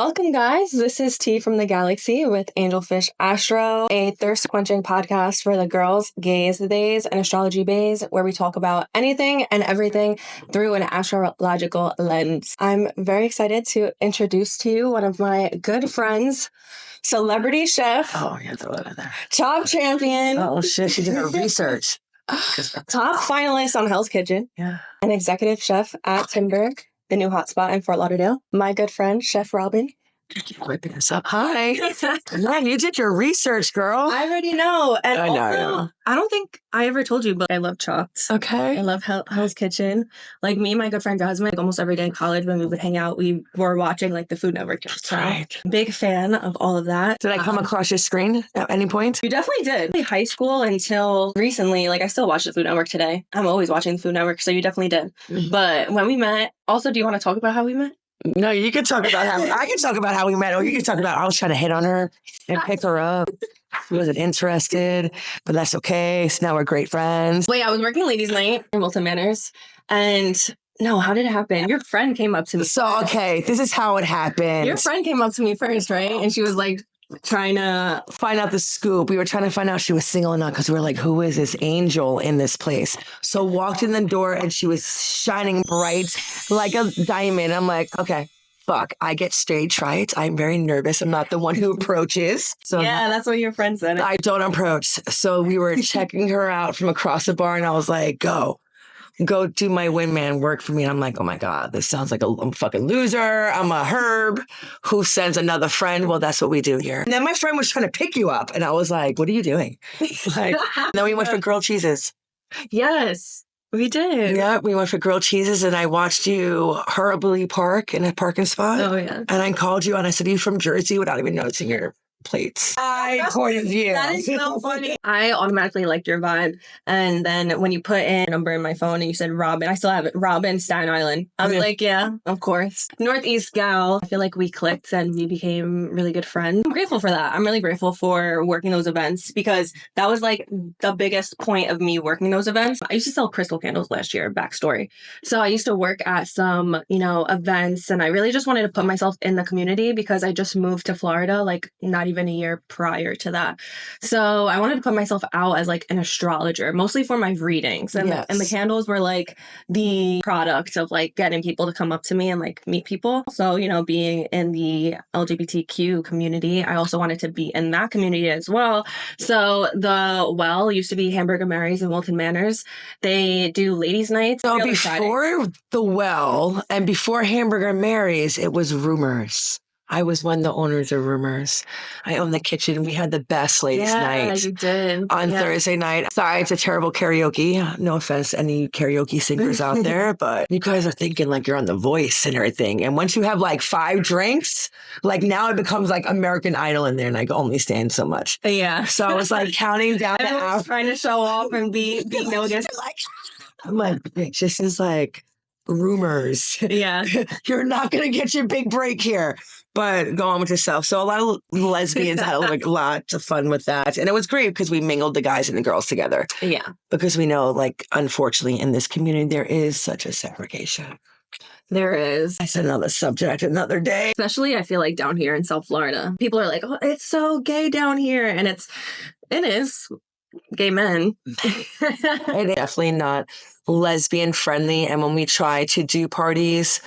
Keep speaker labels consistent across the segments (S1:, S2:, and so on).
S1: Welcome, guys. This is T from the Galaxy with Angelfish Astro, a thirst-quenching podcast for the girls, gays, theys, and astrology baes, where we talk about anything and everything through an astrological lens. I'm very excited to introduce to you one of my good friends, celebrity chef.
S2: Oh, yeah, throw that in there.
S1: Top champion.
S2: Oh, shit, she did her research.
S1: Top finalist on Hell's Kitchen.
S2: Yeah.
S1: An executive chef at Timbr, the new hotspot in Fort Lauderdale. My good friend, Chef Robyn.
S2: Whipping us up. Hi. Man, you did your research, girl.
S1: I already know. And
S2: I know.
S1: I don't think I ever told you, but I love Chopped.
S2: Okay.
S1: I love Hell's Kitchen. Like me and my good friend Jasmine, like almost every day in college when we would hang out, we were watching like the Food Network.
S2: That's right.
S1: Big fan of all of that.
S2: Did I come across your screen at any point?
S1: You definitely did. High school until recently, like I still watch the Food Network today. I'm always watching the Food Network, so you definitely did.
S2: Mm-hmm.
S1: But when we met, also, do you want to talk about how we met?
S2: No, you can talk about how I can talk about how we met, or you can talk about I was trying to hit on her and pick her up. She wasn't interested, but that's okay. So now we're great friends.
S1: Wait, I was working ladies' night in Wilton Manors, and no, how did it happen? Your friend came up to me.
S2: So, okay, this is how it happened.
S1: Your friend came up to me first, right? And she was like, trying to
S2: find out the scoop. We were trying to find out she was single or not because we were like, who is this angel in this place? So walked in the door and she was shining bright like a diamond. I'm like, okay, fuck. I get stage fright. I'm very nervous. I'm not the one who approaches. So
S1: yeah, that's what your friend said.
S2: I don't approach. So we were checking her out from across the bar and I was like, go do my wingman work for me. And I'm like, oh my God, this sounds like I'm a fucking loser. I'm a herb who sends another friend. Well, that's what we do here. And then my friend was trying to pick you up. And I was like, what are you doing? Like, then we went for grilled cheeses.
S1: Yes, we did.
S2: Yeah, we went for grilled cheeses and I watched you horribly park in a parking spot.
S1: Oh, yeah.
S2: And I called you and I said, are you from Jersey without even noticing your plates? Point of view.
S1: That is so funny. I automatically liked your vibe. And then when you put in a number in my phone and you said Robyn, I still have it. Robyn, Staten Island. I was like, yeah, of course. Northeast gal. I feel like we clicked and we became really good friends. I'm grateful for that. I'm really grateful for working those events because that was like the biggest point of me working those events. I used to sell crystal candles last year, backstory. So I used to work at some, events and I really just wanted to put myself in the community because I just moved to Florida, like not even a year prior to that. So I wanted to put myself out as like an astrologer, mostly for my readings. And,
S2: yes.
S1: And the candles were like the product of like getting people to come up to me and like meet people. So, being in the LGBTQ community, I also wanted to be in that community as well. So the Well used to be Hamburger Mary's in Wilton Manors. They do ladies' nights.
S2: So before the Well and before Hamburger Mary's, it was Rumors. I was one of the owners of Rumors. I owned the kitchen. We had the best ladies' night.
S1: Yeah, you did.
S2: On Thursday night. Sorry, it's a terrible karaoke. No offense to any karaoke singers out there, but you guys are thinking like you're on The Voice and everything. And once you have like 5 drinks, like now it becomes like American Idol in there and I can only stand so much.
S1: Yeah.
S2: So I was like counting down the hours.
S1: Trying to show off and be noticed.
S2: I'm like, bitch, this is like Rumors.
S1: Yeah.
S2: You're not going to get your big break here. But go on with yourself. So a lot of lesbians had a lot of fun with that. And it was great because we mingled the guys and the girls together.
S1: Yeah.
S2: Because we know, like, unfortunately, in this community, there is such a segregation.
S1: There is.
S2: That's another subject, another day.
S1: Especially, I feel like, down here in South Florida. People are like, oh, it's so gay down here. And it is gay men.
S2: It's definitely not lesbian friendly. And when we try to do parties,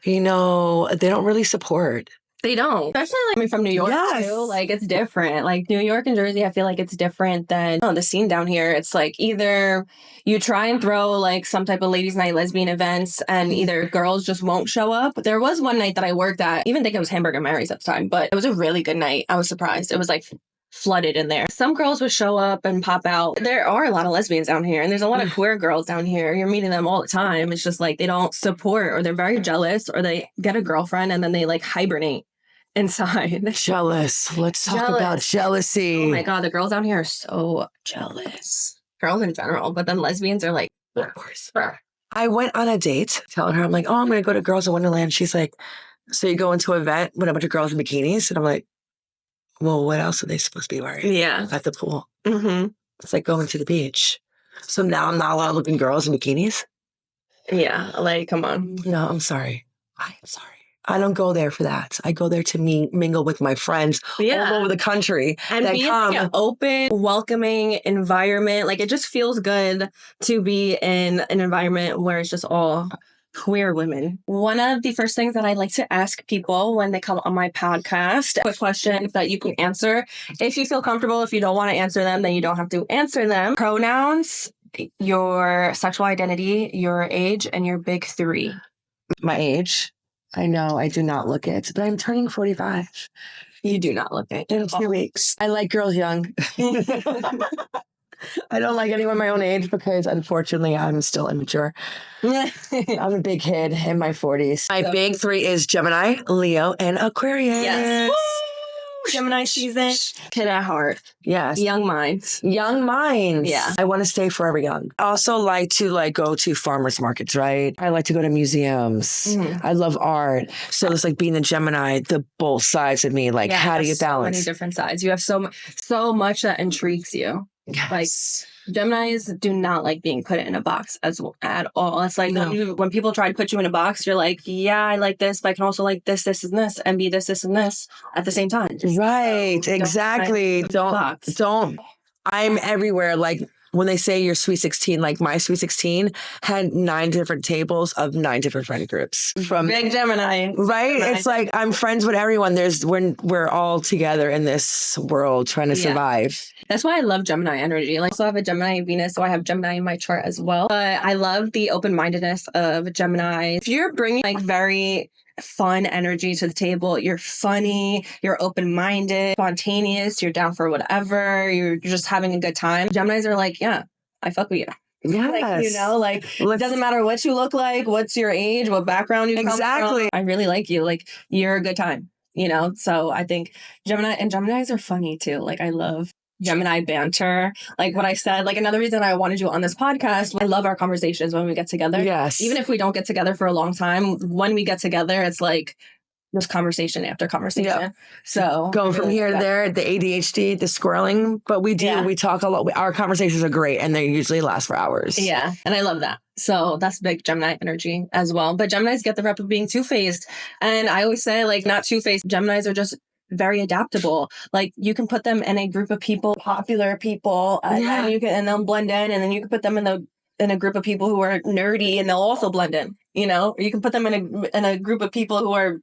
S2: they don't really support.
S1: They don't. Especially like me from New York too. Like it's different. Like New York and Jersey, I feel like it's different than the scene down here. It's like either you try and throw like some type of ladies' night lesbian events and either girls just won't show up. There was one night that I worked at, I even think it was Hamburger Mary's at the time, but it was a really good night. I was surprised. It was like flooded in there. Some girls would show up and pop out. There are a lot of lesbians down here and there's a lot of queer girls down here. You're meeting them all the time. It's just like they don't support or they're very jealous or they get a girlfriend and then they like hibernate inside.
S2: Jealous. Let's talk about jealousy.
S1: Oh my God, the girls down here are so jealous. Girls in general, but then lesbians are like, of course.
S2: I went on a date telling her, I'm like, oh, I'm going to go to Girls in Wonderland. She's like, so you go into an event with a bunch of girls in bikinis? And I'm like, well, what else are they supposed to be wearing?
S1: Yeah.
S2: At the pool.
S1: Mm-hmm.
S2: It's like going to the beach. So now I'm not allowed to look at girls in bikinis?
S1: Yeah, like, come on.
S2: No, I'm sorry. I'm sorry. I don't go there for that. I go there to mingle with my friends all over the country.
S1: And be in like an open, welcoming environment. Like, it just feels good to be in an environment where it's just all queer women. One of the first things that I like to ask people when they come on my podcast, quick questions that you can answer. If you feel comfortable, if you don't want to answer them, then you don't have to answer them. Pronouns, your sexual identity, your age, and your big three.
S2: My age. I know I do not look it, but I'm turning 45.
S1: You do not look it
S2: in a few weeks. I like girls young. I don't like anyone my own age because unfortunately I'm still immature. I'm a big kid in my 40s. My big three is Gemini, Leo, and Aquarius.
S1: Yes. Gemini season, kid at heart.
S2: Yes.
S1: Young minds.
S2: Young minds.
S1: Yeah.
S2: I want to stay forever young. I also like to go to farmers markets, right? I like to go to museums. Mm-hmm. I love art. So it's like being a Gemini, the both sides of me. Like, how do you balance?
S1: So many different sides. You have so much that intrigues you.
S2: Yes.
S1: Like, Geminis do not like being put in a box at all. It's like when people try to put you in a box, you're like, yeah, I like this, but I can also like this, this, and this, and be this, this, and this at the same time.
S2: Right. Exactly. Don't. I'm everywhere. Like, when they say your sweet 16, like my sweet 16 had 9 different tables of 9 different friend groups. From
S1: big Gemini.
S2: Right? Gemini. It's like I'm friends with everyone. We're all together in this world trying to survive.
S1: That's why I love Gemini energy. Like, I also have a Gemini Venus, so I have Gemini in my chart as well. But I love the open-mindedness of Gemini. If you're bringing like very fun energy to the table, you're funny, you're open-minded, spontaneous, you're down for whatever, you're just having a good time. Geminis are like, yeah, I fuck with you.
S2: Yes.
S1: Like, it doesn't matter what you look like, what's your age, what background you come from. I really like you. Like, you're a good time, So I think Geminis are funny too. Like, I love Gemini banter. Like what I said, like another reason I wanted you on this podcast, I love our conversations when we get together.
S2: Yes.
S1: Even if we don't get together for a long time, when we get together, it's like just conversation after conversation. Yep. So
S2: going from here to there, the ADHD, the squirreling, but we talk a lot. Our conversations are great and they usually last for hours.
S1: Yeah. And I love that. So that's big Gemini energy as well. But Geminis get the rep of being two-faced. And I always say, like, not two-faced. Geminis are just very adaptable. Like, you can put them in a group of people, popular people, and they'll blend in, and then you can put them in a group of people who are nerdy and they'll also blend in, Or you can put them in a group of people who are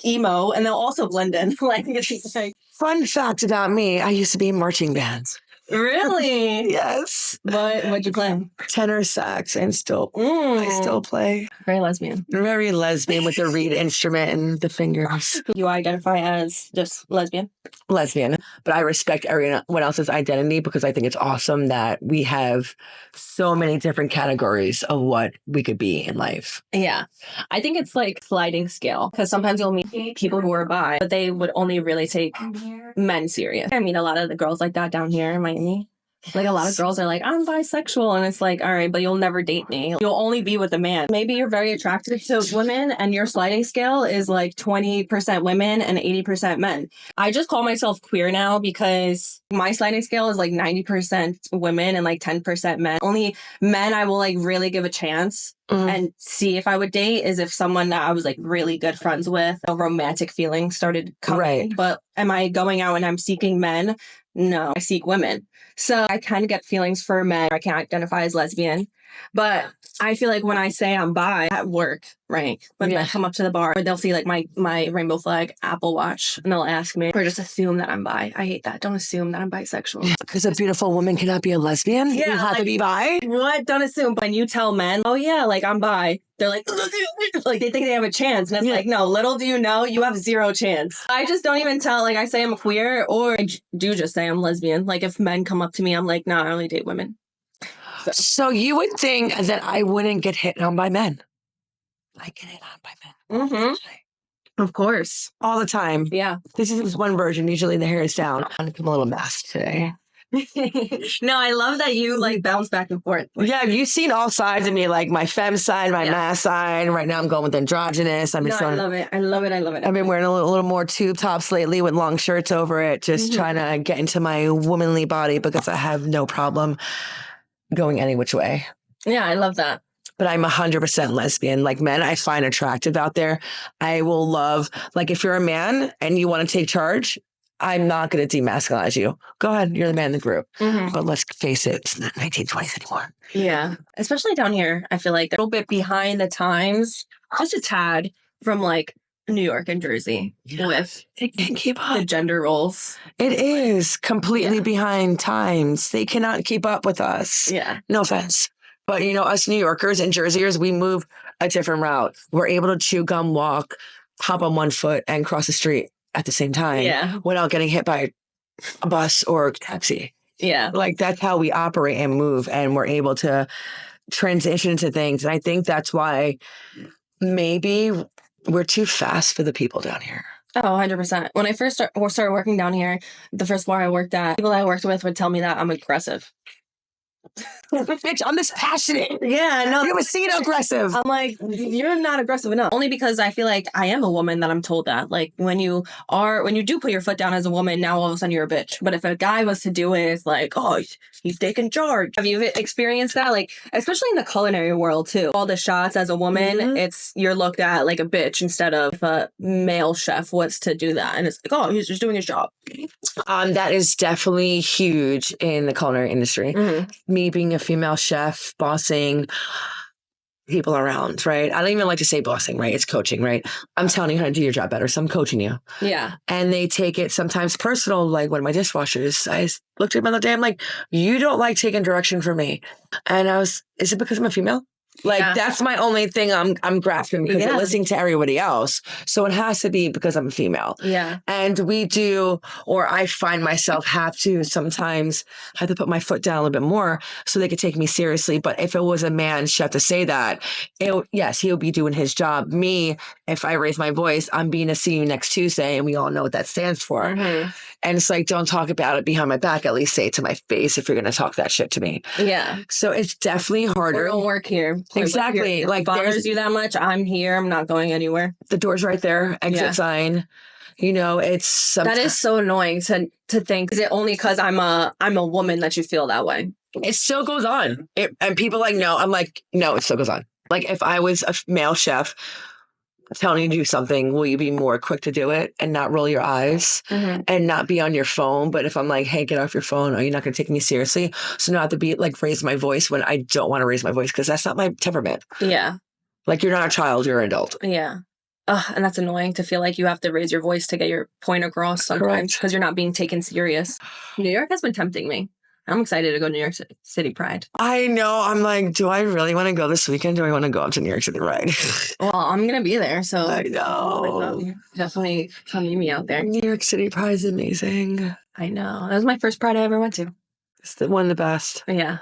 S1: emo and they'll also blend in. Like, it's like,
S2: fun fact about me, I used to be in marching bands.
S1: Really?
S2: Yes.
S1: What'd you play?
S2: Tenor sax, and I still play.
S1: Very lesbian.
S2: Very lesbian with the reed instrument and the fingers.
S1: You identify as just lesbian?
S2: Lesbian. But I respect everyone else's identity because I think it's awesome that we have so many different categories of what we could be in life.
S1: Yeah. I think it's like sliding scale because sometimes you'll meet people who are bi, but they would only really take men serious. I mean, a lot of the girls like that down here in Miami. Like, a lot of girls are like, I'm bisexual. And it's like, all right, but you'll never date me. You'll only be with a man. Maybe you're very attracted to women and your sliding scale is like 20% women and 80% men. I just call myself queer now because my sliding scale is like 90% women and like 10% men. Only men I will like really give a chance and see if I would date is if someone that I was like really good friends with, a romantic feeling started coming.
S2: Right.
S1: But am I going out and I'm seeking men? No, I seek women. So I kind of get feelings for men. I can't identify as lesbian. But I feel like when I say I'm bi at work, right? When I come up to the bar, they'll see like my rainbow flag Apple Watch and they'll ask me or just assume that I'm bi. I hate that. Don't assume that I'm bisexual.
S2: Because a beautiful woman cannot be a lesbian?
S1: Yeah,
S2: you have to be bi?
S1: What? Don't assume. When you tell men, oh yeah, like I'm bi, they're like they think they have a chance. And it's like, no, little do you know, you have zero chance. I just don't even tell, like I say I'm queer or I do just say I'm lesbian. Like if men come up to me, I'm like, nah, I only date women.
S2: So you would think that I wouldn't get hit on by men. I get hit on by men.
S1: Mm-hmm. Of course.
S2: All the time.
S1: Yeah.
S2: This is one version. Usually the hair is down. I'm a little mess today.
S1: No, I love that you like bounce back and forth.
S2: Yeah, you've seen all sides of me, like my femme side, my mass side. Right now I'm going with androgynous.
S1: I love it. I love it. I love it.
S2: I've been wearing a little more tube tops lately with long shirts over it, just trying to get into my womanly body because I have no problem going any which way.
S1: Yeah, I love that.
S2: but I'm 100% lesbian. Like men I find attractive out there. I will love, like if you're a man and you want to take charge, I'm not going to demasculinize you. Go ahead. You're the man in the group. But let's face it, it's not 1920s anymore.
S1: Yeah. Especially down here, I feel like they're a little bit behind the times, just a tad from like New York and Jersey with
S2: They can't keep up.
S1: the gender roles.
S2: It is completely behind times. They cannot keep up with us.
S1: Yeah.
S2: No offense. But, you know, us New Yorkers and Jerseyers, we move a different route. We're able to chew gum, walk, hop on one foot, and cross the street at the same time without getting hit by a bus or a taxi.
S1: Yeah.
S2: Like, that's how we operate and move, and we're able to transition into things. And I think that's why maybe we're too fast for the people down here.
S1: Oh, 100%. When I first started working down here, the first bar I worked at, people I worked with would tell me that I'm aggressive.
S2: Bitch, I'm this passionate.
S1: Yeah, no.
S2: You ever seen aggressive?
S1: I'm like, you're not aggressive enough. Only because I feel like I am a woman that I'm told that. Like when you do put your foot down as a woman, now all of a sudden you're a bitch. But if a guy was to do it, it's like, oh, he's taking charge. Have you experienced that? Like, especially in the culinary world too. All the shots as a woman, you're looked at like a bitch instead of if a male chef was to do that. And it's like, oh, he's just doing his job.
S2: That is definitely huge in the culinary industry. Me being a female chef, bossing people around, right? I don't even like to say bossing, right? It's coaching, right? I'm telling you how to do your job better, so I'm coaching you.
S1: Yeah.
S2: And they take it sometimes personal, like one of my dishwashers. I looked at him the other day, I'm like, you don't like taking direction from me. And is it because I'm a female? Like, that's my only thing I'm grasping because you're listening to everybody else. So it has to be because I'm a female.
S1: Yeah.
S2: And we do, or I find myself have to put my foot down a little bit more so they could take me seriously. But if it was a man chef to say that, yes, he'll be doing his job. Me, if I raise my voice, I'm being a see you next Tuesday, and we all know what that stands for. And it's like, don't talk about it behind my back. At least say it to my face if you're going to talk that shit to me.
S1: Yeah.
S2: So it's definitely harder.
S1: Or don't work here.
S2: Exactly.
S1: Like, bothers you that much, I'm here. I'm not going anywhere.
S2: The door's right there. Exit sign. You know, it's
S1: that is so annoying to think. Is it only because I'm a woman that you feel that way?
S2: It still goes on. And people like, no. I'm like, no, it still goes on. Like, if I was a male chef telling you to do something, will you be more quick to do it and not roll your eyes and not be on your phone? But if I'm like, hey, get off your phone, are you not going to take me seriously? So not to be like raise my voice when I don't want to raise my voice because that's not my temperament.
S1: Yeah. Like,
S2: you're not a child, you're an adult.
S1: Yeah. And that's annoying to feel like you have to raise your voice to get your point across sometimes because you're not being taken serious. New York has been tempting me. I'm excited to go to New York City Pride.
S2: I know. I'm like, do I really want to go this weekend? Do I want to go up to New York City Pride?
S1: Well, I'm going to be there. So
S2: I know.
S1: Definitely come meet me out there.
S2: New York City Pride is amazing.
S1: I know. That was my first Pride I ever went to.
S2: It's one of the best.
S1: Yeah.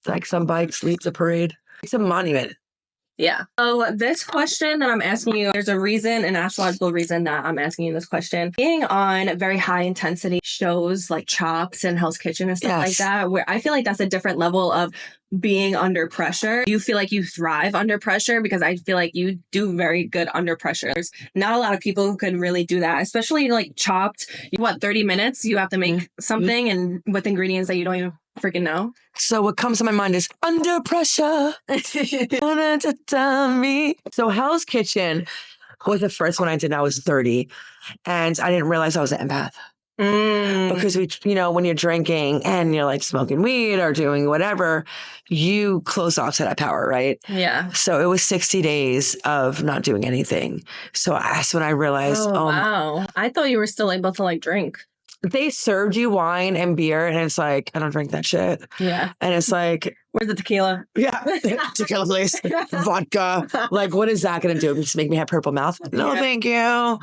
S2: Like some bikes leave the parade. It's a monument.
S1: Yeah. So this question that I'm asking you, there's a reason, an astrological reason that I'm asking you this question. Being on very high intensity shows like Chops and Hell's Kitchen and stuff like that, where I feel like that's a different level of being under pressure. You feel like you thrive under pressure because I feel like you do very good under pressure. There's not a lot of people who could really do that, especially like Chopped. 30 minutes, you have to make something and with ingredients that you don't even freaking know.
S2: So what comes to my mind is under pressure. So Hell's Kitchen was the first one I did. I was 30 and I didn't realize I was an empath. Because when you're drinking and you're like smoking weed or doing whatever, you close off to that power, right?
S1: Yeah.
S2: So it was 60 days of not doing anything. So that's when I realized,
S1: wow. I thought you were still able to like drink.
S2: They served you wine and beer, and it's like, I don't drink that shit.
S1: Yeah.
S2: And it's like,
S1: where's the tequila?
S2: Yeah. Tequila, please. Vodka. Like, what is that going to do? Just make me have purple mouth? No, thank you.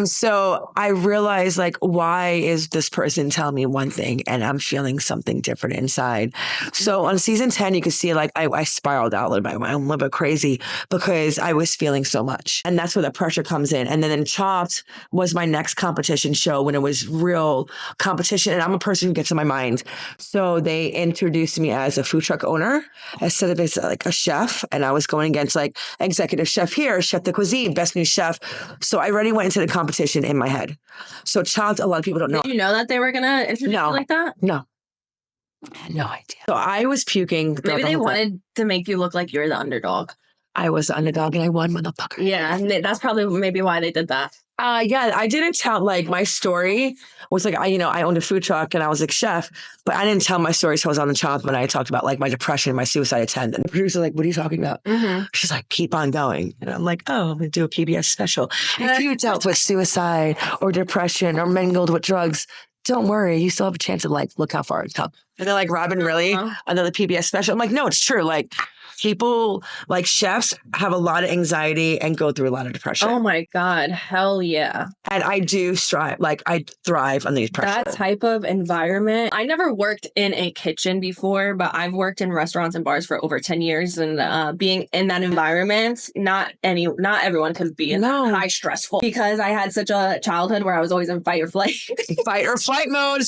S2: So I realized, like, why is this person telling me one thing and I'm feeling something different inside? So on season 10, you can see, like, I spiraled out a little bit. I'm a little bit crazy because I was feeling so much. And that's where the pressure comes in. And then Chopped was my next competition show when it was real competition. And I'm a person who gets in my mind. So they introduced me as a food truck owner instead of as like a chef. And I was going against like executive chef here, chef de cuisine, best new chef. So I already went into the competition in my head. So Chopped, a lot of people don't know.
S1: Did you know that they were going to introduce you like that?
S2: No. I had no idea. So I was puking.
S1: Maybe they wanted to make you look like you're the underdog.
S2: I was the underdog and I won, motherfucker.
S1: Yeah, and that's probably maybe why they did that.
S2: Yeah, I didn't tell, like, my story was like, I owned a food truck and I was like chef, but I didn't tell my story till I was on the child when I talked about like my depression, my suicide attempt. And the producer's like, what are you talking about?
S1: Mm-hmm.
S2: She's like, keep on going. And I'm like, oh, I'm going to do a PBS special. If you dealt with suicide or depression or mingled with drugs, don't worry, you still have a chance of like, look how far it's come. And they're like, Robyn, really? Another PBS special? I'm like, no, it's true. Like, people, like chefs, have a lot of anxiety and go through a lot of depression.
S1: Oh my God. Hell yeah.
S2: And I do strive, like I thrive on these pressure.
S1: That type of environment. I never worked in a kitchen before, but I've worked in restaurants and bars for over 10 years. And being in that environment, not everyone can be in high stressful, because I had such a childhood where I was always in fight or flight.
S2: Fight or flight mode.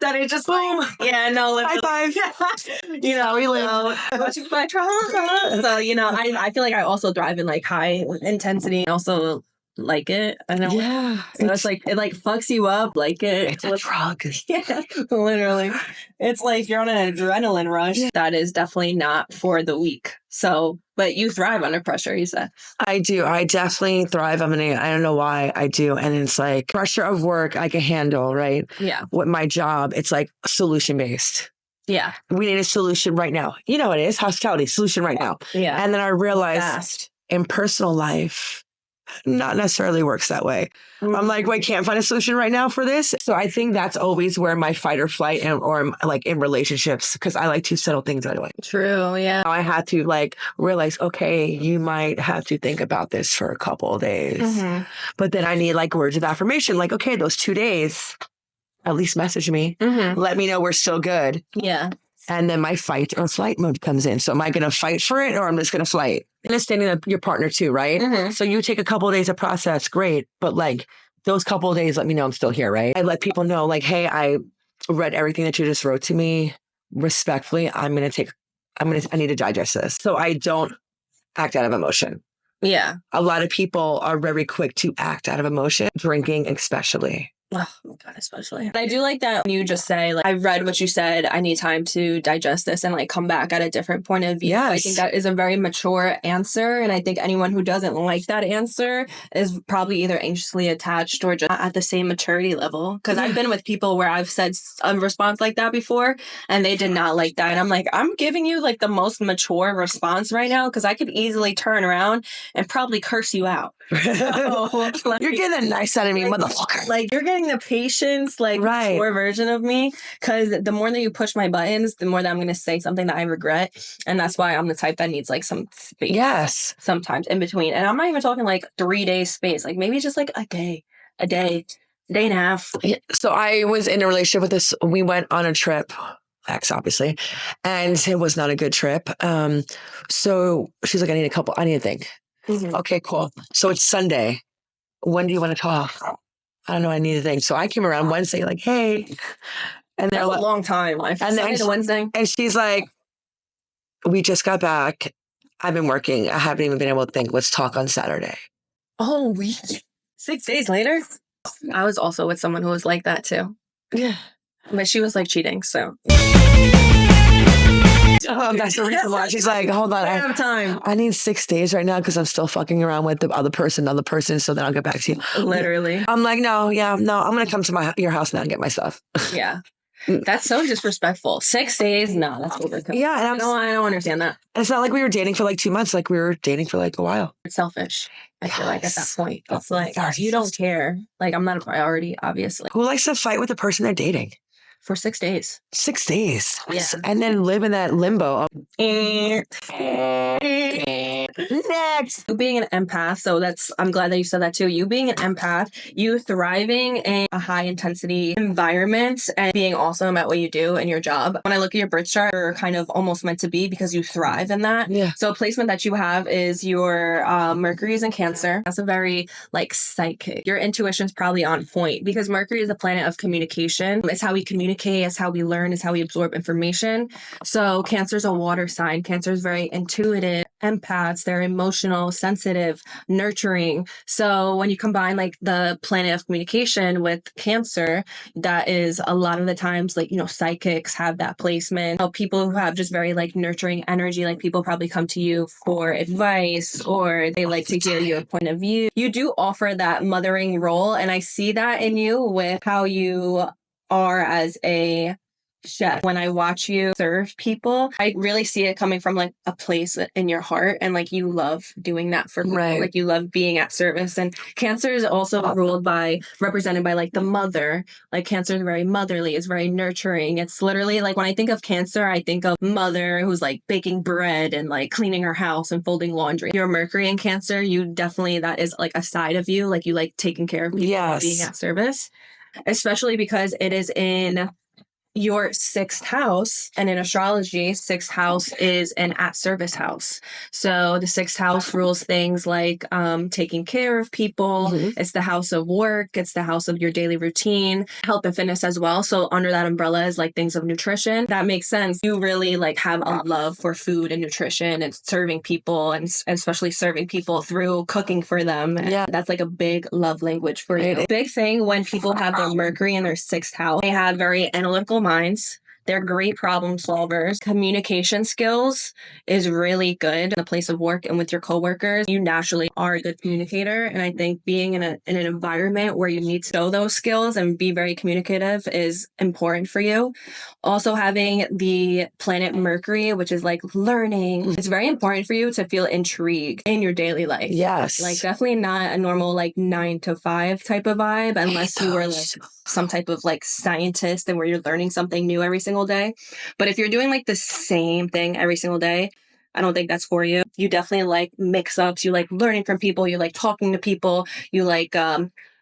S1: That it just boom. Yeah, no.
S2: High five. You know, we live.
S1: So, you know, I feel like I also thrive in like high intensity. I also like it. I know.
S2: Yeah.
S1: So it's like, it like fucks you up. Like it.
S2: It's a drug.
S1: Yeah, literally. It's like you're on an adrenaline rush. Yeah. That is definitely not for the weak. So, but you thrive under pressure, you said.
S2: I do. I definitely thrive. I don't know why I do. And it's like pressure of work I can handle, right?
S1: Yeah.
S2: With my job, it's like solution based.
S1: Yeah.
S2: We need a solution right now. You know what it is? Hospitality, solution right now.
S1: Yeah.
S2: And then I realized in personal life, not necessarily works that way. Mm-hmm. I'm like, wait, can't find a solution right now for this. So I think that's always where my fight or flight or like in relationships, because I like to settle things right away.
S1: True. Yeah.
S2: I had to like realize, okay, you might have to think about this for a couple of days. Mm-hmm. But then I need like words of affirmation. Like, okay, those 2 days, at least message me. Mm-hmm. Let me know we're still good.
S1: Yeah.
S2: And then my fight or flight mode comes in. So am I going to fight for it or I'm just going to flight? Understanding your partner too, right? Mm-hmm. So you take a couple of days to process, great. But like those couple of days, let me know I'm still here, right? I let people know like, hey, I read everything that you just wrote to me respectfully. I need to digest this. So I don't act out of emotion.
S1: Yeah.
S2: A lot of people are very quick to act out of emotion, drinking especially.
S1: Oh my God, especially. I do like that when you just say, like, I read what you said, I need time to digest this and like come back at a different point of view. Yes. I think that is a very mature answer. And I think anyone who doesn't like that answer is probably either anxiously attached or just at the same maturity level. Because I've been with people where I've said a response like that before and they did not like that. And I'm like, I'm giving you like the most mature response right now because I could easily turn around and probably curse you out. So, like,
S2: you're getting a nice out of me, motherfucker.
S1: Like you're getting the patience, like mature version of me. Because the more that you push my buttons, the more that I'm going to say something that I regret. And that's why I'm the type that needs like some space.
S2: Yes.
S1: Sometimes in between. And I'm not even talking like 3 days space. Like maybe just like a day and a half.
S2: So I was in a relationship with this. We went on a trip. Ex, obviously. And it was not a good trip. So she's like, I need to think. Mm-hmm. Okay, cool. So it's Sunday. When do you want to talk? I don't know. I need to think. So I came around Wednesday, like, hey. And
S1: that's a long time. Like, Sunday to Wednesday.
S2: And she's like, we just got back. I've been working. I haven't even been able to think. Let's talk on Saturday.
S1: Oh, week. 6 days later? I was also with someone who was like that too.
S2: Yeah.
S1: But she was like cheating, so.
S2: Oh, that's the reason why. She's like, hold on.
S1: I have time.
S2: I need 6 days right now because I'm still fucking around with the other person, so then I'll get back to you.
S1: Literally.
S2: I'm like, no, I'm going to come to your house now and get my stuff.
S1: Yeah. That's so disrespectful. 6 days? No, that's overkill.
S2: Yeah. And
S1: I don't understand that.
S2: And it's not like we were dating for like 2 months. Like we were dating for like a while.
S1: It's selfish. I feel like at that point. It's like, you don't care. Like, I'm not a priority, obviously.
S2: Who likes to fight with the person they're dating?
S1: For 6 days.
S2: 6 days.
S1: Yeah.
S2: And then live in that limbo. Next.
S1: You being an empath, so I'm glad that you said that too. You being an empath, you thriving in a high intensity environment and being awesome at what you do in your job. When I look at your birth chart, you're kind of almost meant to be because you thrive in that.
S2: Yeah.
S1: So a placement that you have is your Mercury is in Cancer. That's a very like psychic. Your intuition's probably on point because Mercury is a planet of communication. It's how we communicate, it's how we learn, it's how we absorb information. So Cancer is a water sign. Cancer is very intuitive. empaths, they're emotional, sensitive, nurturing. So when you combine like the planet of communication with Cancer, that is a lot of the times like, psychics have that placement. People who have just very like nurturing energy, like people probably come to you for advice or they like to hear your point of view. You do offer that mothering role. And I see that in you with how you are as a chef. When I watch you serve people, I really see it coming from like a place in your heart, and like you love doing that for people.
S2: Right.
S1: Like you love being at service. And Cancer is also represented by like the mother. Like Cancer is very motherly, it's very nurturing. It's literally like when I think of Cancer, I think of mother who's like baking bread and like cleaning her house and folding laundry. Your Mercury in Cancer, you definitely, that is like a side of you, like you like taking care of people,
S2: Yes.
S1: being at service, especially because it is in your sixth house, and in astrology, sixth house is an at-service house. So the sixth house rules things like taking care of people. It's the house of work. It's the house of your daily routine, health and fitness as well. So under that umbrella is like things of nutrition. That makes sense. You really like have a love for food and nutrition and serving people, and especially serving people through cooking for them.
S2: Yeah.
S1: That's like a big love language for you. Big thing when people have their Mercury in their sixth house, they have very analytical minds. They're great problem solvers. Communication skills is really good in the place of work and with your coworkers. You naturally are a good communicator. And I think being in an environment where you need to show those skills and be very communicative is important for you. Also having the planet Mercury, which is like learning, it's very important for you to feel intrigue in your daily life.
S2: Yes.
S1: Like definitely not a normal like 9 to 5 type of vibe, unless you were like some type of like scientist and where you're learning something new every single day. But if you're doing like the same thing every single day, I don't think that's for you. You definitely like mix-ups. You like learning from people. You like talking to people. You like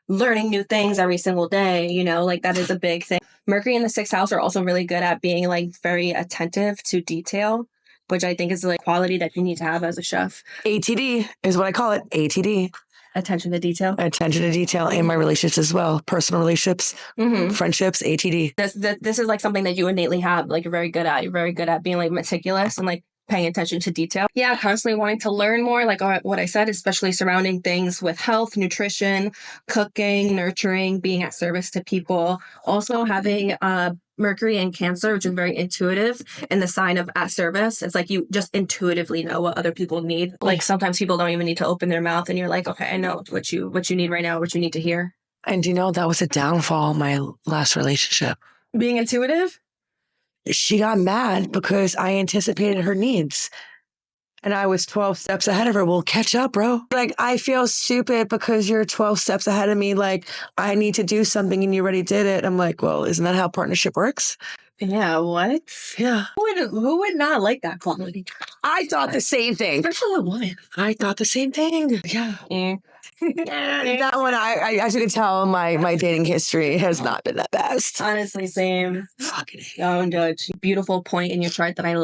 S1: learning new things every single day. Like that is a big thing. Mercury in the sixth house are also really good at being like very attentive to detail, which I think is like quality that you need to have as a chef.
S2: ATD is what I call it. ATD.
S1: Attention to detail.
S2: Attention to detail in my relationships as well. Personal relationships, friendships, ATD.
S1: This is like something that you innately have, like you're very good at. You're very good at being like meticulous and like paying attention to detail. Yeah, constantly wanting to learn more, like what I said, especially surrounding things with health, nutrition, cooking, nurturing, being at service to people. Also having Mercury in Cancer, which is very intuitive, in the sign of at service. It's like you just intuitively know what other people need. Like sometimes people don't even need to open their mouth, and you're like, okay, I know what you need right now, what you need to hear.
S2: And that was a downfall of my last relationship.
S1: Being intuitive?
S2: She got mad because I anticipated her needs. And I was 12 steps ahead of her. Well, catch up, bro. Like, I feel stupid because you're 12 steps ahead of me. Like, I need to do something and you already did it. I'm like, well, isn't that how partnership works?
S1: Yeah, what?
S2: Yeah.
S1: Who would not like that quality?
S2: I thought the same thing.
S1: Especially a woman.
S2: I thought the same thing. Yeah.
S1: Yeah.
S2: That one, as you can tell, my dating history has not been that best.
S1: Honestly, same.
S2: Fucking
S1: Don't judge. Beautiful point in your chart that I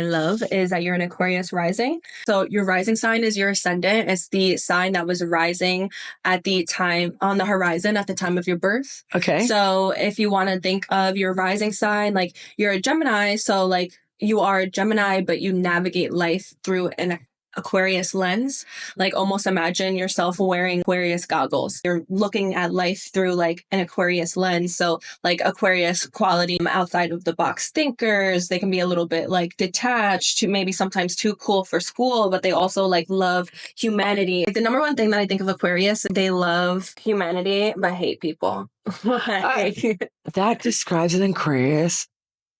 S1: love is that you're an Aquarius rising. So your rising sign is your ascendant. It's the sign that was rising at the time on the horizon at the time of your birth.
S2: Okay.
S1: So if you want to think of your rising sign, like you're a Gemini, so like you are a Gemini, but you navigate life through an Aquarius lens. Like almost imagine yourself wearing Aquarius goggles. You're looking at life through like an Aquarius lens. So like Aquarius quality, outside of the box thinkers. They can be a little bit like detached, to maybe sometimes too cool for school, but they also like love humanity. Like, the number one thing that I think of Aquarius, they love humanity but hate people.
S2: That describes an Aquarius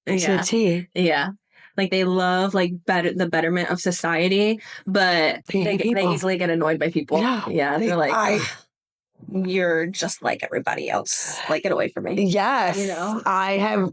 S2: to a T.
S1: Yeah. Like they love like the betterment of society, but they easily get annoyed by people. Yeah. They're like, you're just like everybody else. Like, get away from me.
S2: Yes. I have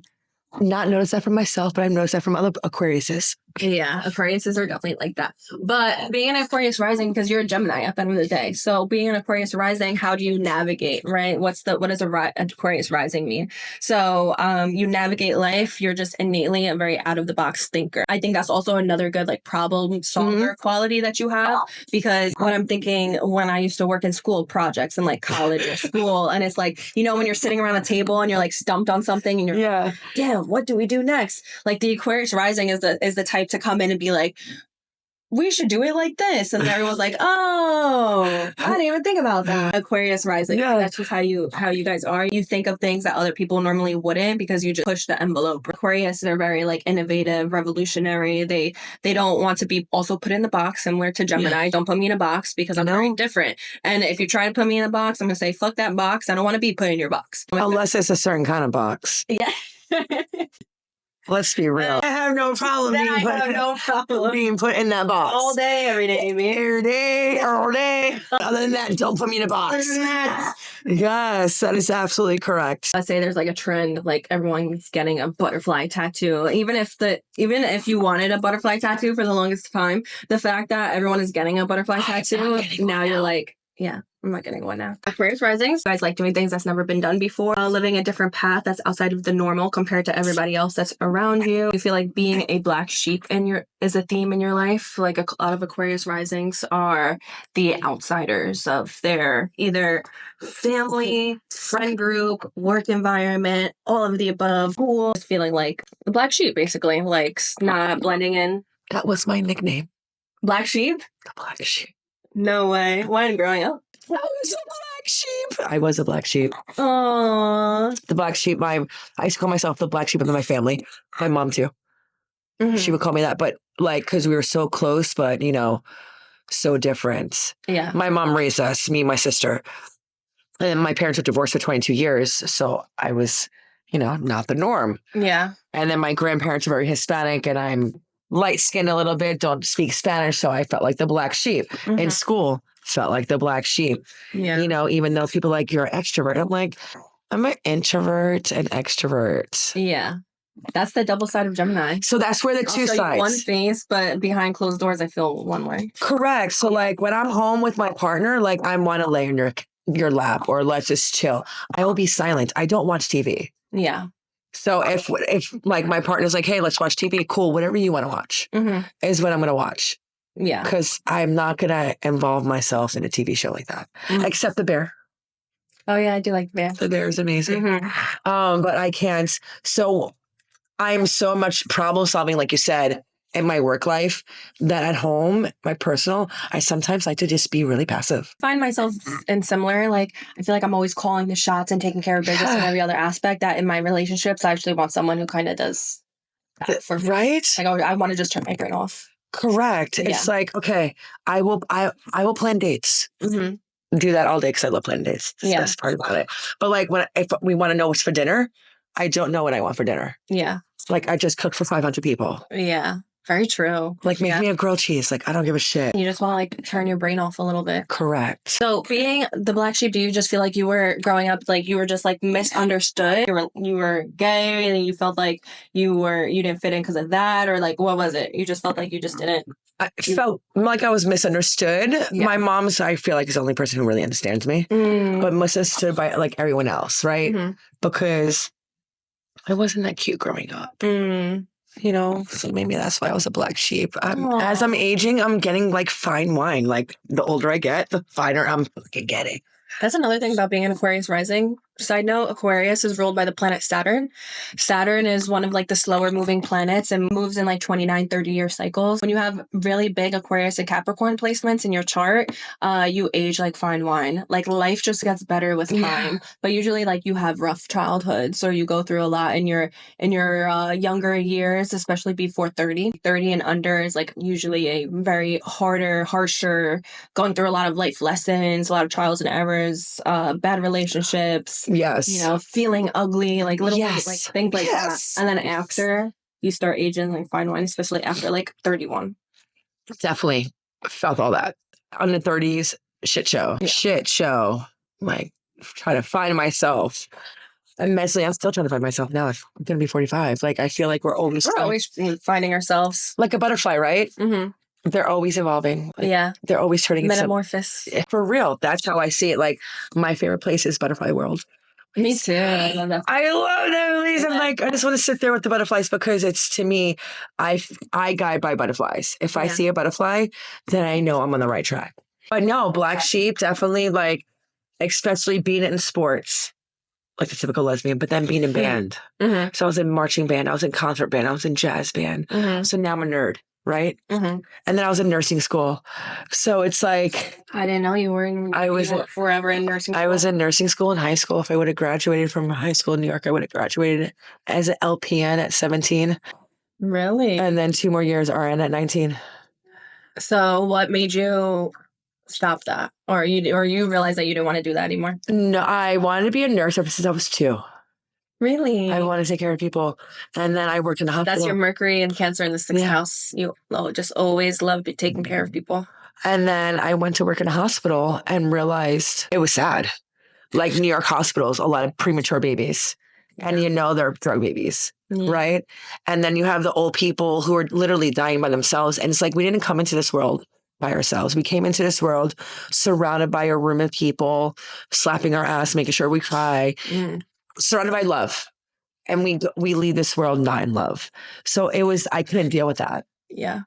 S2: not noticed that from myself, but I've noticed that from other Aquariuses.
S1: Yeah, Aquariuses are definitely like that. But being an Aquarius rising, because you're a Gemini at the end of the day. So being an Aquarius rising, how do you navigate, right? What does Aquarius rising mean? So you navigate life. You're just innately a very out of the box thinker. I think that's also another good like problem solver quality that you have, because what I'm thinking when I used to work in school projects and like college or school, and it's like, when you're sitting around a table and you're like stumped on something and you're damn, what do we do next? Like the Aquarius rising is the type to come in and be like, we should do it like this. And everyone's like, oh, I didn't even think about that. Aquarius Rising. Yeah. That's just how you guys are. You think of things that other people normally wouldn't because you just push the envelope. Aquarius, they're very like innovative, revolutionary. They don't want to be also put in the box, similar to Gemini. Don't put me in a box because I'm very different. And if you try to put me in a box, I'm going to say, fuck that box. I don't want to be put in your box.
S2: Unless it's a certain kind of box.
S1: Yeah.
S2: Let's be real. I have no problem being put in that box.
S1: All day, every day, Amy.
S2: Every day, all day. Other than that, don't put me in a box. Yes, that is absolutely correct.
S1: I say there's like a trend, like everyone's getting a butterfly tattoo. Even if you wanted a butterfly tattoo for the longest time, the fact that everyone is getting a butterfly tattoo, now you're like, yeah, I'm not getting one now. Aquarius Rising. You guys like doing things that's never been done before. Living a different path that's outside of the normal compared to everybody else that's around you. You feel like being a black sheep is a theme in your life. Like a lot of Aquarius Risings are the outsiders of their either family, friend group, work environment, all of the above. School. Just feeling like the black sheep, basically. Like not blending in.
S2: That was my nickname.
S1: Black sheep?
S2: The black sheep.
S1: No way. When growing up?
S2: I was a black sheep. I was a black sheep.
S1: Aww.
S2: The black sheep. I used to call myself the black sheep of my family. My mom too. Mm-hmm. She would call me that, but like, because we were so close, but you know, so different.
S1: Yeah.
S2: My mom raised us, me and my sister. And my parents were divorced for 22 years. So I was, you know, not the norm.
S1: Yeah.
S2: And then my grandparents are very Hispanic and I'm light-skinned a little bit, don't speak Spanish, so I felt like the black sheep. Mm-hmm. In school, felt like the black sheep. Yeah. You know, even though people are like, you're an extrovert. I'm like, I'm an introvert and extrovert.
S1: Yeah. That's the double side of Gemini.
S2: So that's where the two sides.
S1: One face, but behind closed doors, I feel one way.
S2: Correct. So like when I'm home with my partner, like I want to lay in your lap or let's just chill. I will be silent. I don't watch TV.
S1: Yeah.
S2: So if like my partner's like, hey, let's watch TV, cool, whatever you want to watch is what I'm going to watch.
S1: Yeah.
S2: Because I'm not going to involve myself in a TV show like that, except The Bear.
S1: Oh, yeah, I do like The Bear.
S2: The Bear is amazing. But I can't. So I'm so much problem solving, like you said, in my work life that at home, my personal, I sometimes like to just be really passive.
S1: I find myself in similar, like, I feel like I'm always calling the shots and taking care of business and every other aspect that in my relationships, I actually want someone who kind of does that for me.
S2: Right?
S1: Like, I want to just turn my brain off.
S2: Correct. Yeah. It's like, okay, I will plan dates. Mm-hmm. Do that all day because I love planning dates. That's the best part about it. But like if we want to know what's for dinner, I don't know what I want for dinner.
S1: Yeah.
S2: Like I just cooked for 500 people.
S1: Yeah. Very true.
S2: Like make me a grilled cheese. Like I don't give a shit.
S1: You just want to like turn your brain off a little bit.
S2: Correct.
S1: So being the black sheep, do you just feel like you were growing up, like you were just like misunderstood? You were gay and you felt like you didn't fit in because of that? Or like, what was it? You just felt like you just didn't?
S2: I felt like I was misunderstood. Yeah. My mom's, I feel like, is the only person who really understands me. But misunderstood by like everyone else, right? Mm-hmm. Because I wasn't that cute growing up. You know, so maybe that's why I was a black sheep. As I'm aging, I'm getting like fine wine. Like the older I get, the finer I'm getting.
S1: That's another thing about being an Aquarius rising. Side note, Aquarius is ruled by the planet Saturn. Saturn is one of like the slower moving planets and moves in like 29, 30-year cycles. When you have really big Aquarius and Capricorn placements in your chart, you age like fine wine. Like life just gets better with time. But usually like you have rough childhoods or you go through a lot in your younger years, especially before 30. 30 and under is like usually a very harsher, going through a lot of life lessons, a lot of trials and errors, bad relationships.
S2: Yes.
S1: You know, feeling ugly, like little like things like that. And then after you start aging like fine wine, especially after like 31.
S2: Definitely felt all that. On the 30s, shit show. Yeah. Shit show. Like trying to find myself. And mentally, I'm still trying to find myself now. I'm going to be 45. Like I feel like we're always
S1: finding ourselves.
S2: Like a butterfly, right? Mm-hmm. They're always evolving.
S1: Like,
S2: they're always turning
S1: metamorphosis.
S2: For real. That's how I see it. Like my favorite place is Butterfly World.
S1: Me too. I love that.
S2: I love that place. I'm like, I just want to sit there with the butterflies because it's, to me, I guide by butterflies. If I see a butterfly, then I know I'm on the right track. But no, black sheep, definitely like, especially being in sports, like the typical lesbian, but then being in band. Mm-hmm. So I was in marching band, I was in concert band, I was in jazz band. Mm-hmm. So now I'm a nerd. right?
S1: Mm-hmm.
S2: And then I was in nursing school. So it's like...
S1: I didn't know you were forever in nursing school.
S2: I was in nursing school in high school. If I would have graduated from high school in New York, I would have graduated as an LPN at 17.
S1: Really?
S2: And then 2 more years RN at 19.
S1: So what made you stop that? Or you realized that you didn't want to do that anymore?
S2: No, I wanted to be a nurse ever since I was 2.
S1: Really?
S2: I want to take care of people. And then I worked in a hospital.
S1: That's your Mercury and Cancer in the 6th house. You just always love taking care of people.
S2: And then I went to work in a hospital and realized it was sad. Like New York hospitals, a lot of premature babies. And they're drug babies, right? And then you have the old people who are literally dying by themselves. And it's like, we didn't come into this world by ourselves. We came into this world surrounded by a room of people, slapping our ass, making sure we cry, surrounded by love. And we leave this world not in love. So I couldn't deal with that.
S1: Yeah.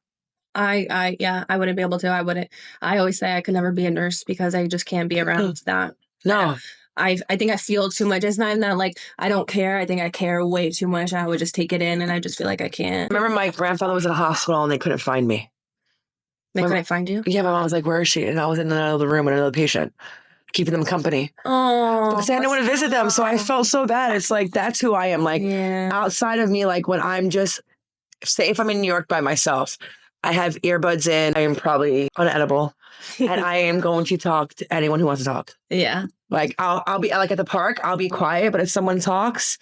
S1: I wouldn't be able to. I always say I could never be a nurse because I just can't be around that.
S2: No.
S1: I think I feel too much. It's not that like I don't care. I think I care way too much. I would just take it in and I just feel like I can't.
S2: I remember my grandfather was in a hospital and they couldn't find me.
S1: They couldn't find you?
S2: Yeah, my mom was like, where is she? And I was in another room with another patient, keeping them company.
S1: Oh.
S2: Because I didn't want to visit them. So I felt so bad. It's like, that's who I am. Like outside of me, like when I'm just, say if I'm in New York by myself, I have earbuds in, I am probably unedible. And I am going to talk to anyone who wants to talk.
S1: Yeah.
S2: Like I'll be like at the park, I'll be quiet, but if someone talks,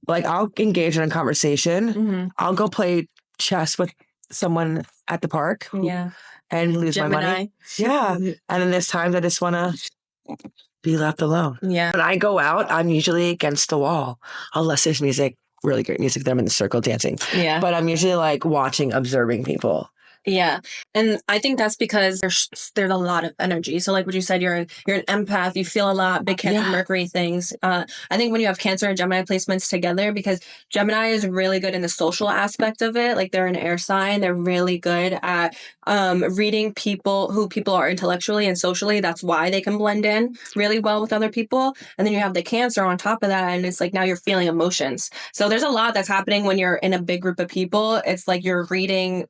S2: like I'll engage in a conversation.
S1: Mm-hmm.
S2: I'll go play chess with someone at the park.
S1: Yeah.
S2: And lose
S1: Gemini.
S2: my money. Yeah. And then there's times I just want to be left alone.
S1: Yeah.
S2: When I go out, I'm usually against the wall, unless there's music, really great music, that I'm in the circle dancing.
S1: Yeah.
S2: But I'm usually like watching, observing people.
S1: Yeah. And I think that's because there's a lot of energy. So like what you said, you're an empath, you feel a lot, big Cancer Mercury things. I think when you have Cancer and Gemini placements together, because Gemini is really good in the social aspect of it. Like they're an air sign. They're really good at reading who people are intellectually and socially. That's why they can blend in really well with other people. And then you have the Cancer on top of that. And it's like now you're feeling emotions. So there's a lot that's happening when you're in a big group of people. It's like you're reading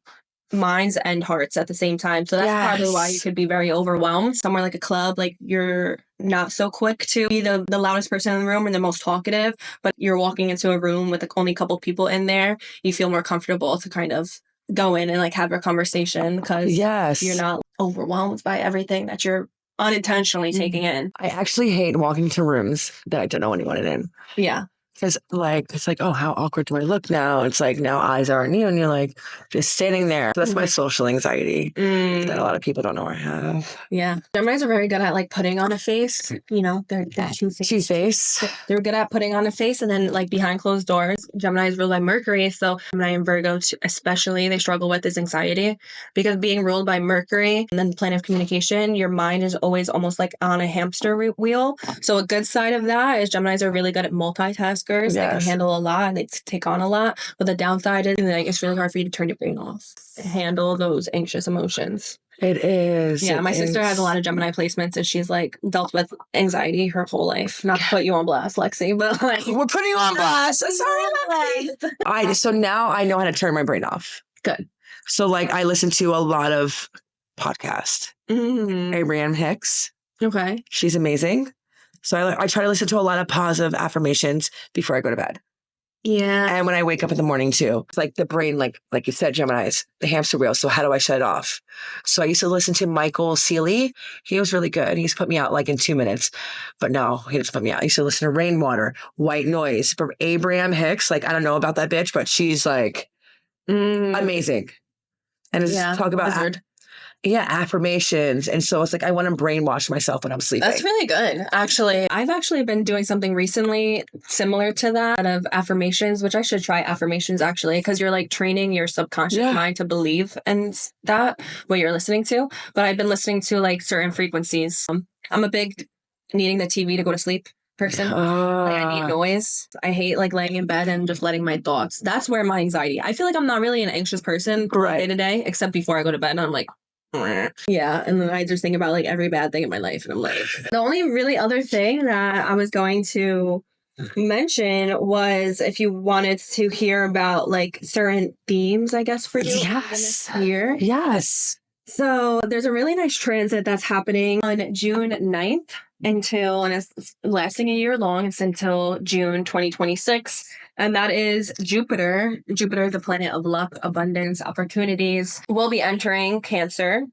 S1: minds and hearts at the same time. So that's probably why you could be very overwhelmed. Somewhere like a club, like you're not so quick to be the loudest person in the room and the most talkative, but you're walking into a room with only a couple people in there. You feel more comfortable to kind of go in and like have a conversation because you're not overwhelmed by everything that you're unintentionally taking in.
S2: I actually hate walking to rooms that I don't know anyone in.
S1: Yeah.
S2: Because like, it's like, oh, how awkward do I look now? It's like, now eyes are on you and you're like just standing there. So that's my social anxiety that a lot of people don't know I have.
S1: Yeah. Geminis are very good at like putting on a face. They're
S2: two-face.
S1: They're good at putting on a face and then like behind closed doors. Gemini is ruled by Mercury. So Gemini and Virgo especially, they struggle with this anxiety because being ruled by Mercury and then the planet of communication, your mind is always almost like on a hamster wheel. So a good side of that is Geminis are really good at multitasking. They can handle a lot and they take on a lot. But the downside is like it's really hard for you to turn your brain off and handle those anxious emotions.
S2: It is.
S1: Yeah, my sister has a lot of Gemini placements and she's like dealt with anxiety her whole life. Not to put you on blast, Lexi, but like
S2: we're putting you on blast. Sorry, Lexi. So now I know how to turn my brain off.
S1: Good.
S2: So like I listen to a lot of podcasts. Abraham Hicks.
S1: Okay.
S2: She's amazing. So I try to listen to a lot of positive affirmations before I go to bed.
S1: Yeah.
S2: And when I wake up in the morning too, it's like the brain, like you said, Gemini's, the hamster wheel. So how do I shut it off? So I used to listen to Michael Seeley. He was really good. He used to put me out like in 2 minutes. But no, he didn't put me out. I used to listen to Rainwater, White Noise. But Abraham Hicks, like I don't know about that bitch, but she's like amazing. And it's talk about affirmations. And so it's like I want to brainwash myself when I'm sleeping.
S1: That's really good. Actually, I've actually been doing something recently similar to that of affirmations, which I should try affirmations actually, because you're like training your subconscious mind to believe and that what you're listening to. But I've been listening to like certain frequencies. I'm a big needing the TV to go to sleep person. Like I need noise. I hate like laying in bed and just letting my thoughts. That's where my anxiety. I feel like I'm not really an anxious person day to day, except before I go to bed and I'm like, yeah, and then I just think about like every bad thing in my life and I'm like, the only really other thing that I was going to mention was if you wanted to hear about like certain themes, I guess, for you
S2: Yes.
S1: this year.
S2: Yes.
S1: So there's a really nice transit that's happening on June 9th until, and it's lasting a year long. It's until June 2026. And that is Jupiter. Jupiter is the planet of luck, abundance, opportunities. Will be entering Cancer,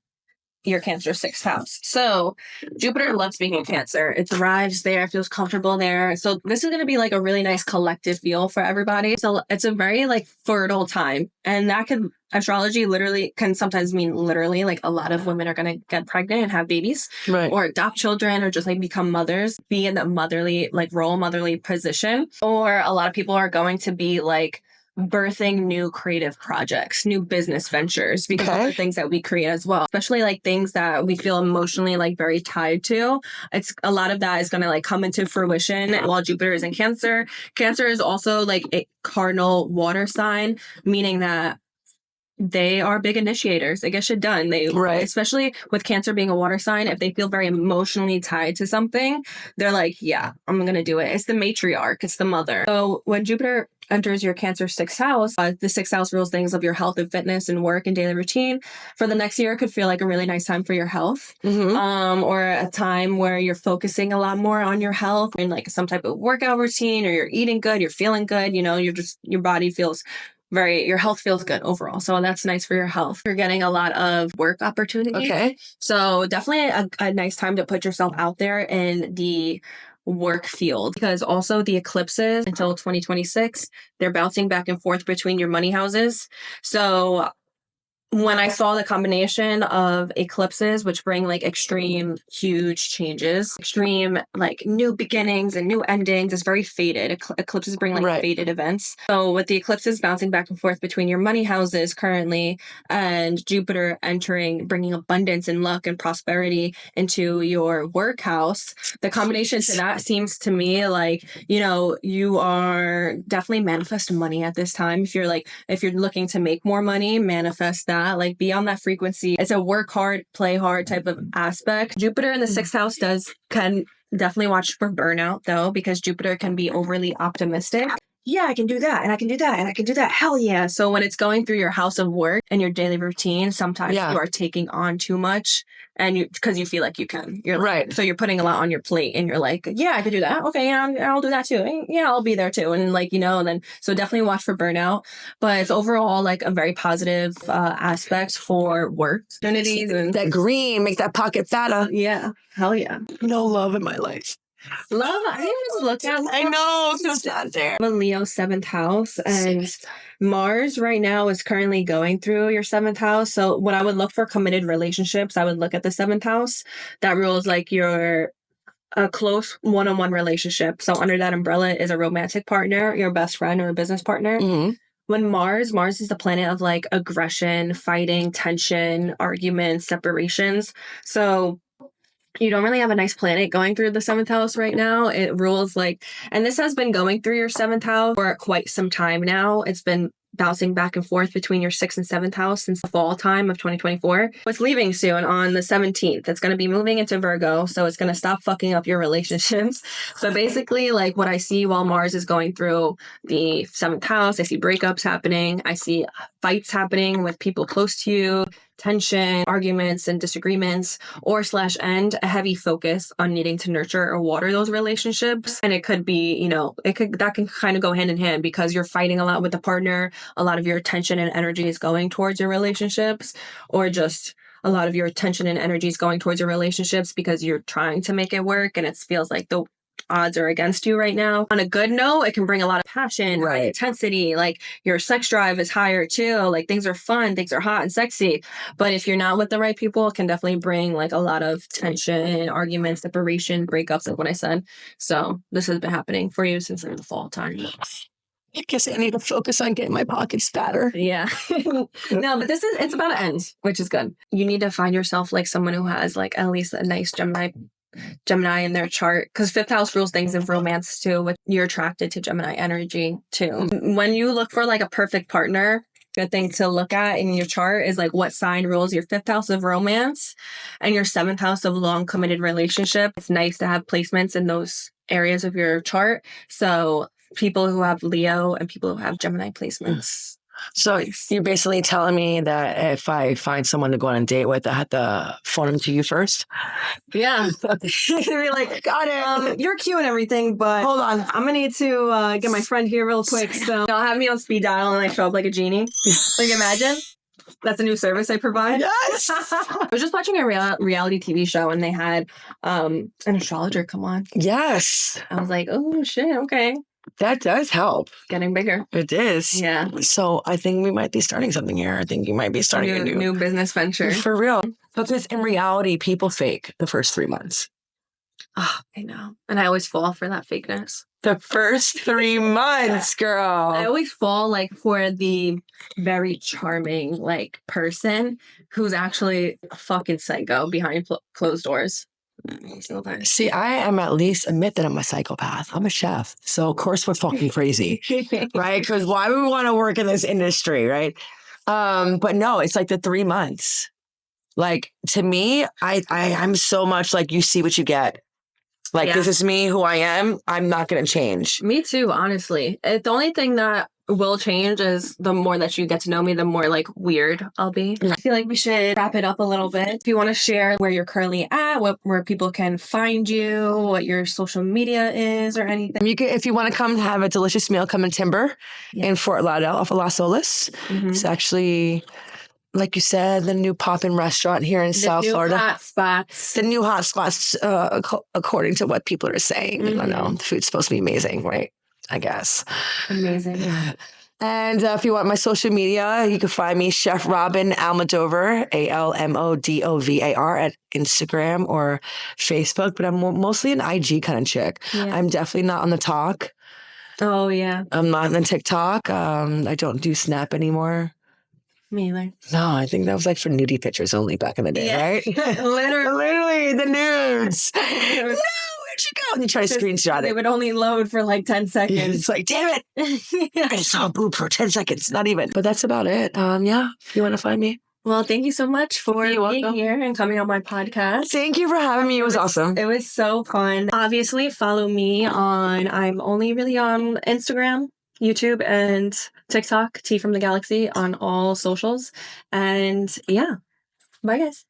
S1: your Cancer 6th house. So Jupiter loves being in Cancer. It thrives there, feels comfortable there. So this is going to be like a really nice collective feel for everybody. So it's a very like fertile time. And that could, astrology literally can sometimes mean literally like a lot of women are going to get pregnant and have babies,
S2: Right.
S1: or adopt children, or just like become mothers, be in the motherly, like role motherly position. Or a lot of people are going to be like birthing new creative projects, new business ventures, because of the things that we create as well, especially like things that we feel emotionally like very tied to. It's a lot of that is going to like come into fruition while Jupiter is in Cancer. Cancer is also like a cardinal water sign, meaning that they are big initiators. They get shit done. They, especially with Cancer being a water sign, if they feel very emotionally tied to something, they're like, yeah, I'm going to do it. It's the matriarch. It's the mother. So when Jupiter enters your Cancer 6th house, the 6th house rules things of your health and fitness and work and daily routine. For the next year, it could feel like a really nice time for your health, or a time where you're focusing a lot more on your health and like some type of workout routine, or you're eating good, you're feeling good, you know, you're just, your body feels your health feels good overall. So that's nice for your health. You're getting a lot of work opportunities. Okay. So definitely a nice time to put yourself out there in the work field, because also the eclipses until 2026, they're bouncing back and forth between your money houses. So when I saw the combination of eclipses, which bring like extreme, huge changes, extreme like new beginnings and new endings, it's very faded. Eclipses bring like faded events. So with the eclipses bouncing back and forth between your money houses currently, and Jupiter entering, bringing abundance and luck and prosperity into your work house, the combination to that seems to me like, you know, you are definitely manifesting money at this time. If you're looking to make more money, manifest that. Like be on that frequency. It's a work hard, play hard type of aspect. Jupiter in the 6th house can definitely watch for burnout though, because Jupiter can be overly optimistic. Yeah, I can do that, and I can do that, and I can do that. Hell yeah. So when it's going through your house of work and your daily routine, sometimes you are taking on too much, and because you feel like you can. You're like, so you're putting a lot on your plate, and you're like, yeah, I could do that. Okay, yeah, I'll do that too. Yeah, I'll be there too. And like, you know, and then, so definitely watch for burnout. But it's overall like a very positive aspect for work opportunities. And
S2: that green, make that pocket fatter.
S1: Yeah, hell yeah.
S2: No love in my life.
S1: Love, I didn't even look at.
S2: I know, it's just not there.
S1: I'm a Leo 7th house, and Mars right now is currently going through your 7th house. So when I would look for committed relationships, I would look at the 7th house. That rules like your a close one-on-one relationship. So under that umbrella is a romantic partner, your best friend, or a business partner. When Mars is the planet of like aggression, fighting, tension, arguments, separations. So you don't really have a nice planet going through the 7th house right now. It rules like, and this has been going through your 7th house for quite some time now. It's been bouncing back and forth between your 6th and 7th house since the fall time of 2024. It's leaving soon on the 17th. It's going to be moving into Virgo, so it's going to stop fucking up your relationships. So basically, like what I see while Mars is going through the 7th house, I see breakups happening. I see fights happening with people close to you, tension, arguments, and disagreements, or / end a heavy focus on needing to nurture or water those relationships. And it could be, you know, that can kind of go hand in hand, because you're fighting a lot with the partner. A lot of your attention and energy is going towards your relationships, or just a lot of your attention and energy is going towards your relationships because you're trying to make it work, and it feels like the odds are against you right now. On a good note, it can bring a lot of passion, intensity, like your sex drive is higher too, like things are fun, things are hot and sexy. But if you're not with the right people, it can definitely bring like a lot of tension, arguments, separation, breakups, like what I said. So this has been happening for you since the fall time.
S2: I guess I need to focus on getting my pockets fatter.
S1: Yeah. No, but it's about to end, which is good. You need to find yourself like someone who has like at least a nice Gemini in their chart, because 5th house rules things in romance too, which you're attracted to Gemini energy too. When you look for like a perfect partner, good thing to look at in your chart is like what sign rules your 5th house of romance and your 7th house of long committed relationship. It's nice to have placements in those areas of your chart. So people who have Leo and people who have Gemini placements.
S2: So you're basically telling me that if I find someone to go on a date with, I have to phone them to you first?
S1: Yeah. Be like, got it. You're cute and everything, but
S2: hold on.
S1: I'm gonna need to get my friend here real quick. So I'll have me on speed dial and I show up like a genie. Like, imagine. That's a new service I provide.
S2: Yes.
S1: I was just watching a reality TV show and they had an astrologer come on.
S2: Yes.
S1: I was like, oh shit, okay.
S2: That does help.
S1: Getting bigger.
S2: It is.
S1: Yeah.
S2: So I think we might be starting something here. I think you might be starting a
S1: new business venture.
S2: For real. Because in reality, people fake the first 3 months.
S1: Oh, I know. And I always fall for that fakeness.
S2: The first 3 months, girl.
S1: I always fall like for the very charming like person who's actually a fucking psycho behind closed doors.
S2: See, I am at least admit that I'm a psychopath. I'm a chef. So of course we're fucking crazy. Right? Because why would we want to work in this industry, right? But no, it's like the 3 months. Like to me, I'm so much like you see what you get. Like, This is me, who I am. I'm not going to change.
S1: Me too, honestly. The only thing that will change is the more that you get to know me, the more like weird I'll be. I feel like we should wrap it up a little bit. If you want to share where you're currently at, where people can find you, what your social media is or anything.
S2: If you want to come have a delicious meal, come in Timbr in Fort Lauderdale off of Las Olas. Mm-hmm. It's actually... like you said, the new pop-in restaurant here in South Florida.
S1: Hotspots.
S2: The new hotspots, according to what people are saying. Mm-hmm. I don't know. The food's supposed to be amazing, right? I guess.
S1: Amazing.
S2: And if you want my social media, you can find me, Chef Robyn Almodovar, Almodovar at Instagram or Facebook. But I'm mostly an IG kind of chick. Yeah. I'm definitely not on the talk.
S1: Oh, yeah.
S2: I'm not on the TikTok. I don't do Snap anymore.
S1: Me either.
S2: No, I think that was like for nudie pictures only back in the day, right?
S1: Literally
S2: the nudes. No, where'd you go? And you try to screenshot it.
S1: They would only load for like 10 seconds.
S2: It's like, damn it. I saw a boob for 10 seconds. Not even. But that's about it. Yeah, if you want to find me.
S1: Well, thank you so much for being here and coming on my podcast.
S2: Thank you for having me. It was awesome.
S1: It was so fun. Obviously, follow me I'm only really on Instagram, YouTube, and TikTok, T from the Galaxy, on all socials. And yeah, bye guys.